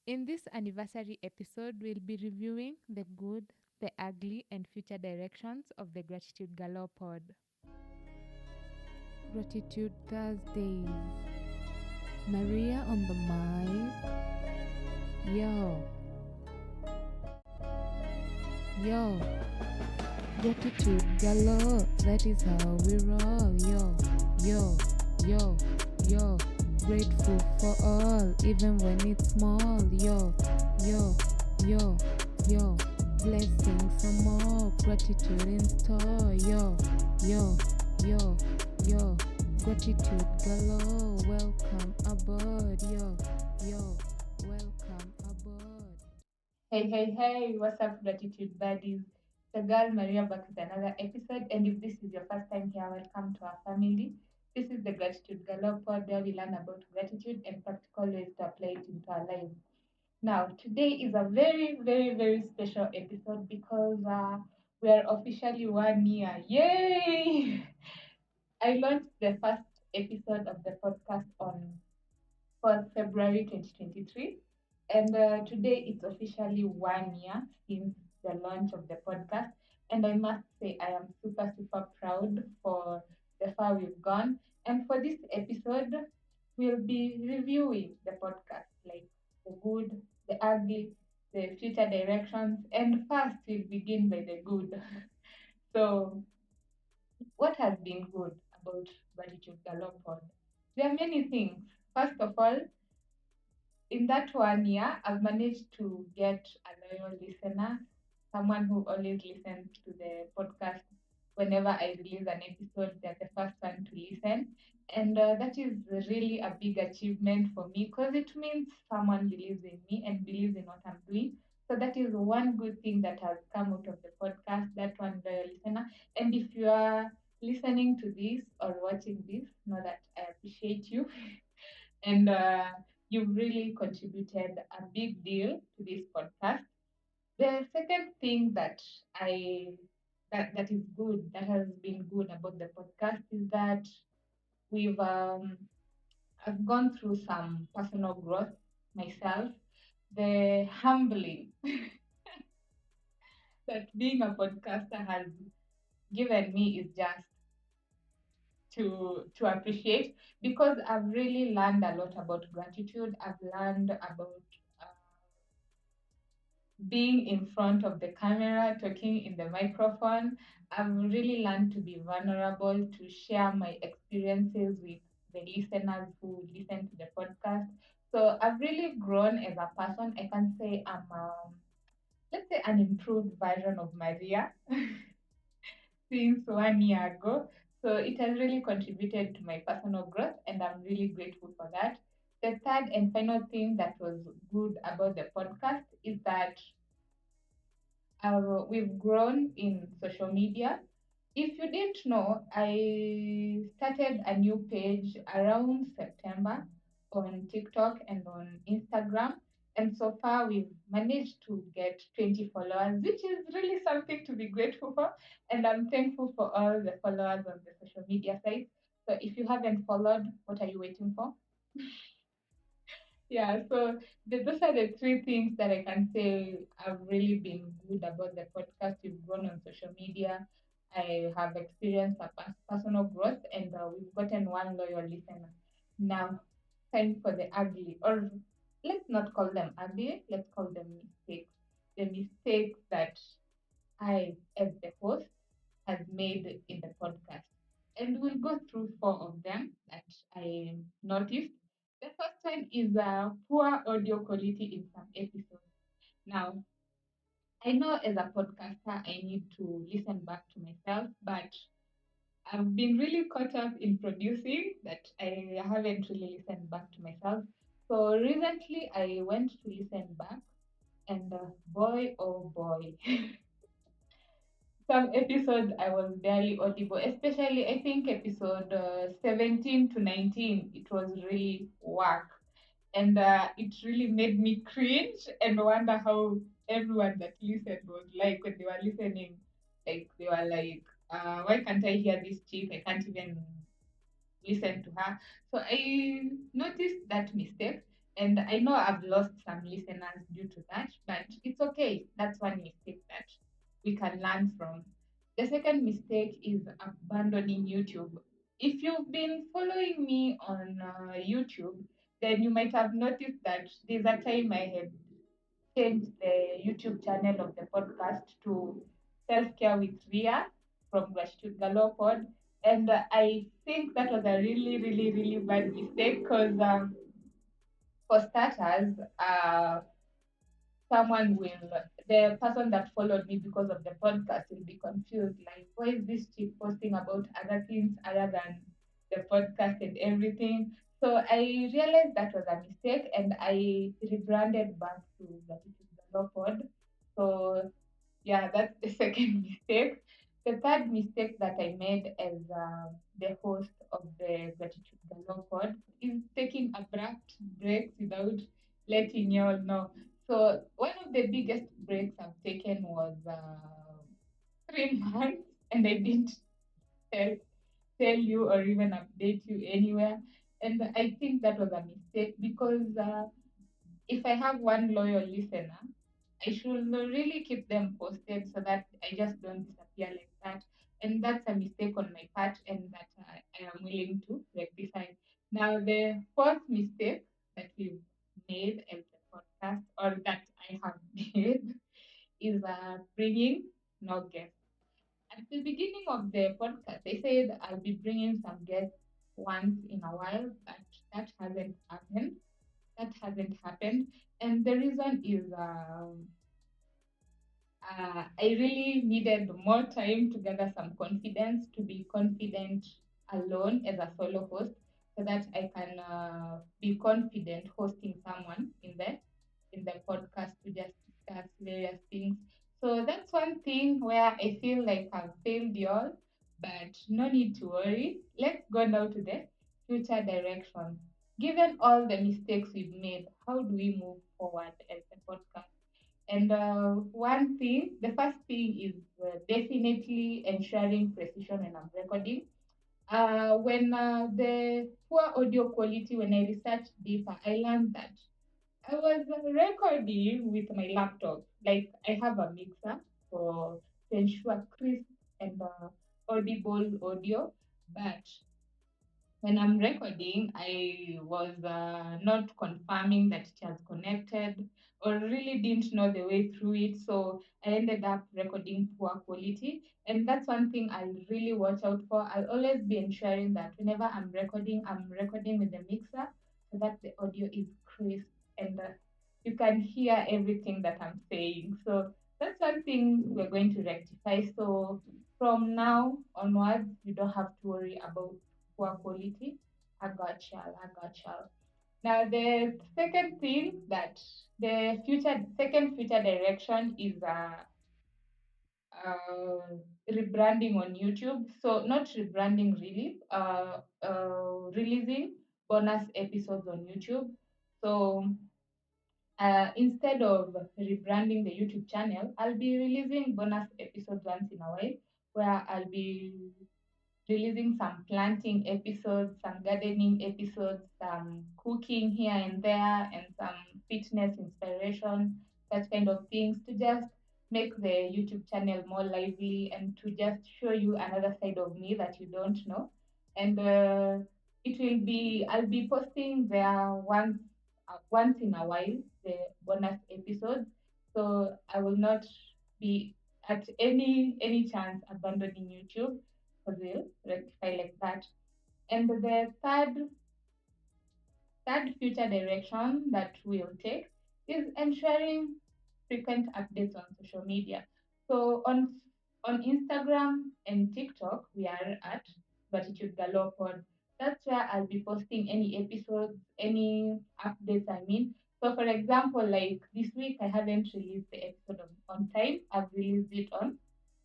In this anniversary episode, we'll be reviewing the good, the ugly, and future directions of the Gratitude Galore Pod. Gratitude Thursdays. Maria on the mic. Yo. Gratitude galore, that is how we roll. Yo. Grateful for all, even when it's small. Yo. Blessings some more, gratitude in store. Yo. Gratitude galore, welcome aboard. Yo. Welcome aboard. Hey, what's up, Gratitude Buddies? The girl Maria back with another episode. And if this is your first time here, welcome to our family. This is the Gratitude Galore Pod where we learn about gratitude and practical ways to apply it into our lives. Now, today is a very, very, very special episode because we are officially 1 year. Yay! I launched the first episode of the podcast on 1st February 2023. And today it's officially 1 year since the launch of the podcast. And I must say, I am super, super proud for the far we've gone. And for this episode, we'll be reviewing the podcast, like the good, the ugly, the future directions. And first, we'll begin by the good. So, what has been good about Gratitude Galore Pod? There are many things. First of all, in that 1 year, I've managed to get a loyal listener, someone who always listens to the podcast whenever I release an episode. They're the first one to listen. And that is really a big achievement for me because it means someone believes in me and believes in what I'm doing. So that is one good thing that has come out of the podcast, that one loyal listener. And if you are listening to this or watching this, know that I appreciate you. And you've really contributed a big deal to this podcast. The second thing that is good, that has been good about the podcast is that we've I've gone through some personal growth myself. The humbling that being a podcaster has given me is just to appreciate, because I've really learned a lot about gratitude. I've learned about being in front of the camera, talking in the microphone. I've really learned to be vulnerable, to share my experiences with the listeners who listen to the podcast. So I've really grown as a person. I can say I'm, let's say, an improved version of Maria since 1 year ago. So it has really contributed to my personal growth, and I'm really grateful for that. The third and final thing that was good about the podcast is that we've grown in social media. If you didn't know, I started a new page around September on TikTok and on Instagram. And so far, we've managed to get 20 followers, which is really something to be grateful for. And I'm thankful for all the followers on the social media sites. So if you haven't followed, what are you waiting for? Yeah, so those are the three things that I can say have really been good about the podcast. We've grown on social media. I have experienced a personal growth, and we've gotten one loyal listener. Now, time for the ugly, or let's not call them ugly, let's call them mistakes. The mistakes that I, as the host, have made in the podcast. And we'll go through four of them that I noticed. The first one is poor audio quality in some episodes. Now, I know as a podcaster, I need to listen back to myself, but I've been really caught up in producing that I haven't really listened back to myself. So recently, I went to listen back, and boy, oh boy, some episodes I was barely audible, especially I think episode 17 to 19. It was really work. And it really made me cringe and wonder how everyone that listened was like when they were listening. Like, they were like, why can't I hear this chick? I can't even listen to her. So I noticed that mistake. And I know I've lost some listeners due to that, but it's okay. That's one mistake that we can learn from. The second mistake is abandoning YouTube. If you've been following me on YouTube, then you might have noticed that there's a time I had changed the YouTube channel of the podcast to Self Care with Ria from Gratitude Galore Pod. And I think that was a really, really, really bad mistake because for starters, someone will, the person that followed me because of the podcast will be confused, like, why is this chick posting about other things other than the podcast and everything? So I realized that was a mistake and I rebranded back to Gratitude Galore Pod. So yeah, that's the second mistake. The third mistake that I made as the host of the Gratitude Galore Pod is taking abrupt breaks without letting you all know. So one of the biggest breaks I've taken was 3 months, and I didn't tell tell you or even update you anywhere. And I think that was a mistake because if I have one loyal listener, I should really keep them posted so that I just don't disappear like that. And that's a mistake on my part, and that I am willing to rectify. Now, the fourth mistake that we've made as the podcast, or that I have made, is bringing no guests. At the beginning of the podcast, I said I'll be bringing some guests once in a while, but that hasn't happened. That hasn't happened. And the reason is I really needed more time to gather some confidence to be confident alone as a solo host so that I can be confident hosting someone in the podcast to just discuss various things. So that's one thing where I feel like I've failed y'all, but no need to worry. Let's go now to the future direction. Given all the mistakes we've made, how do we move forward as a podcast? And one thing, the first thing is definitely ensuring precision when I'm recording. When the poor audio quality, when I researched deeper, I learned that I was recording with my laptop. Like I have a mixer for to ensure crisp and audible audio, but when I'm recording, I was not confirming that it has connected or really didn't know the way through it. So I ended up recording poor quality. And that's one thing I'll really watch out for. I'll always be ensuring that whenever I'm recording with the mixer so that the audio is crisp and you can hear everything that I'm saying. So that's one thing we're going to rectify. So from now onwards, you don't have to worry about poor quality. I got y'all. I got y'all. Now the second thing that the future second future direction is rebranding on YouTube. So not rebranding really, releasing bonus episodes on YouTube. So instead of rebranding the YouTube channel, I'll be releasing bonus episodes once in a while, where I'll be releasing some planting episodes, some gardening episodes, some cooking here and there, and some fitness inspiration, that kind of things to just make the YouTube channel more lively and to just show you another side of me that you don't know. And I'll be posting there once in a while, the bonus episodes. So I will not be at any chance abandoning YouTube will rectify like that. And the third future direction that we'll take is ensuring frequent updates on social media. So on Instagram and TikTok, we are at Gratitude Galore Pod. That's where I'll be posting any episodes, any updates. I mean, so for example, like this week, I haven't released the episode on time. I've released it on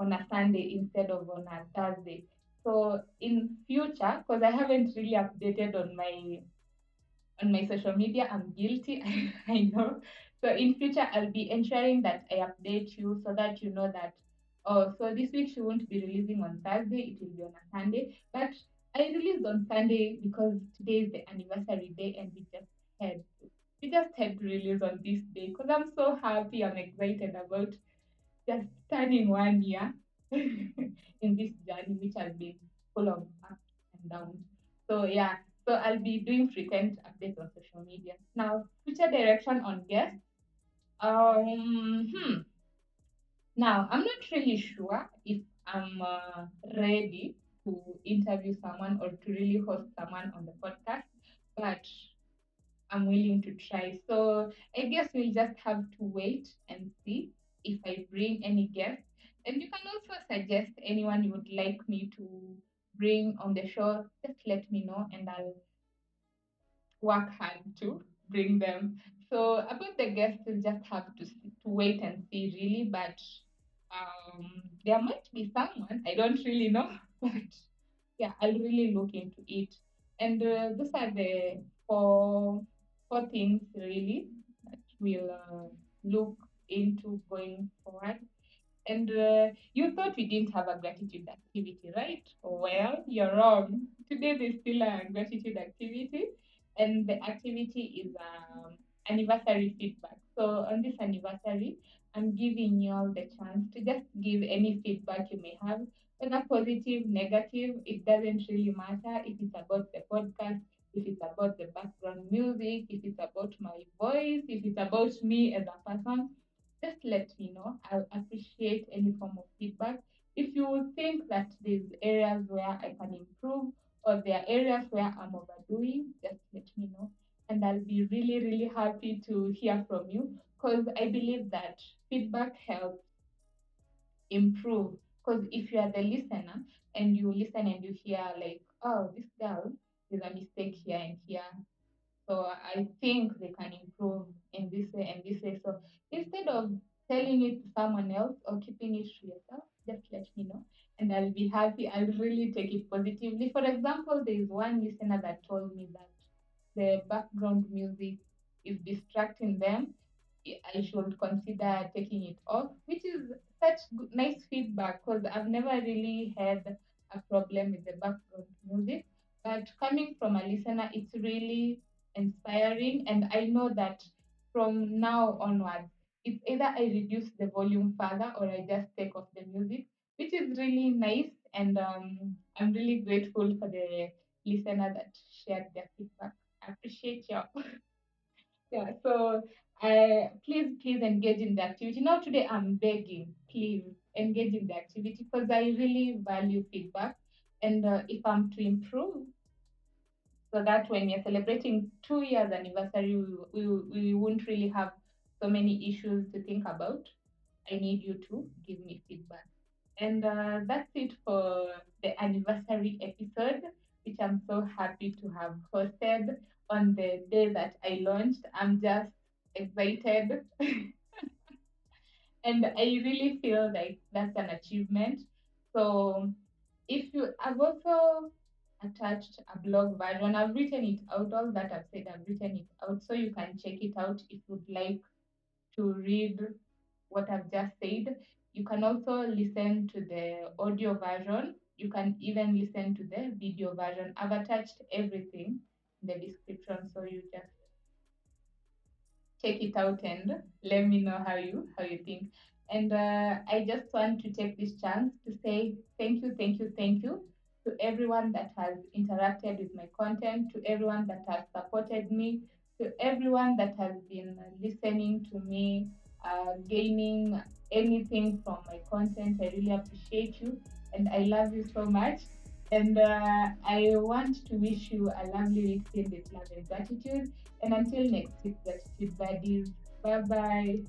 a Sunday instead of on a Thursday. So in future, because I haven't really updated on my social media. I'm guilty, I know. So in future, I'll be ensuring that I update you so that you know that, oh, so this week she won't be releasing on Thursday, it will be on a Sunday. But I released on Sunday because today is the anniversary day and we just had to. we just had to release on this day because I'm so happy. I'm excited about just turning 1 year in this journey, which has been full of ups and downs. So yeah, so I'll be doing frequent updates on social media. Now, future direction on guests. Hmm. Now, I'm not really sure if I'm ready to interview someone or to really host someone on the podcast, but I'm willing to try. So I guess we'll just have to wait and see if I bring any guests. And you can also suggest anyone you would like me to bring on the show. Just let me know and I'll work hard to bring them. So about the guests, we'll just have to wait and see really. But there might be someone I don't really know, but yeah, I'll really look into it. And those are the four things really that we'll look into going forward. And you thought we didn't have a gratitude activity, right? Well, you're wrong. Today there's still a gratitude activity, and the activity is anniversary feedback. So on this anniversary, I'm giving you all the chance to just give any feedback you may have, whether positive, negative. It doesn't really matter if it's about the podcast, if it's about the background music, if it's about my voice, if it's about me as a person, just let me know. I'll appreciate any form of feedback. If you think that there's areas where I can improve or there are areas where I'm overdoing, just let me know. And I'll be really, really happy to hear from you because I believe that feedback helps improve. Because if you are the listener and you listen and you hear, like, oh, this girl, there's a mistake here and here, so I think they can improve in this way and this way. So instead of telling it to someone else or keeping it to yourself, just let me know. And I'll be happy. I'll really take it positively. For example, there is one listener that told me that the background music is distracting them. I should consider taking it off, which is such nice feedback because I've never really had a problem with the background music. But coming from a listener, it's really inspiring. And I know that from now onwards, it's either I reduce the volume further or I just take off the music, which is really nice. And I'm really grateful for the listener that shared their feedback. I appreciate you. Yeah, so please engage in the activity. Now today I'm begging, please engage in the activity because I really value feedback. And if I'm to improve, so that when you're celebrating 2 years anniversary, we won't really have so many issues to think about. I need you to give me feedback. And that's it for the anniversary episode, which I'm so happy to have hosted on the day that I launched. I'm just excited. And I really feel like that's an achievement. So if you, I've also attached a blog version. I've written it out. All that I've said, I've written it out, so you can check it out if you'd like to read what I've just said. You can also listen to the audio version. You can even listen to the video version. I've attached everything in the description, so you just check it out and let me know how you think. And I just want to take this chance to say thank you to everyone that has interacted with my content, to everyone that has supported me, to everyone that has been listening to me, gaining anything from my content. I really appreciate you and I love you so much. And I want to wish you a lovely week filled with love and gratitude. And until next week, gratitude buddies. Bye bye.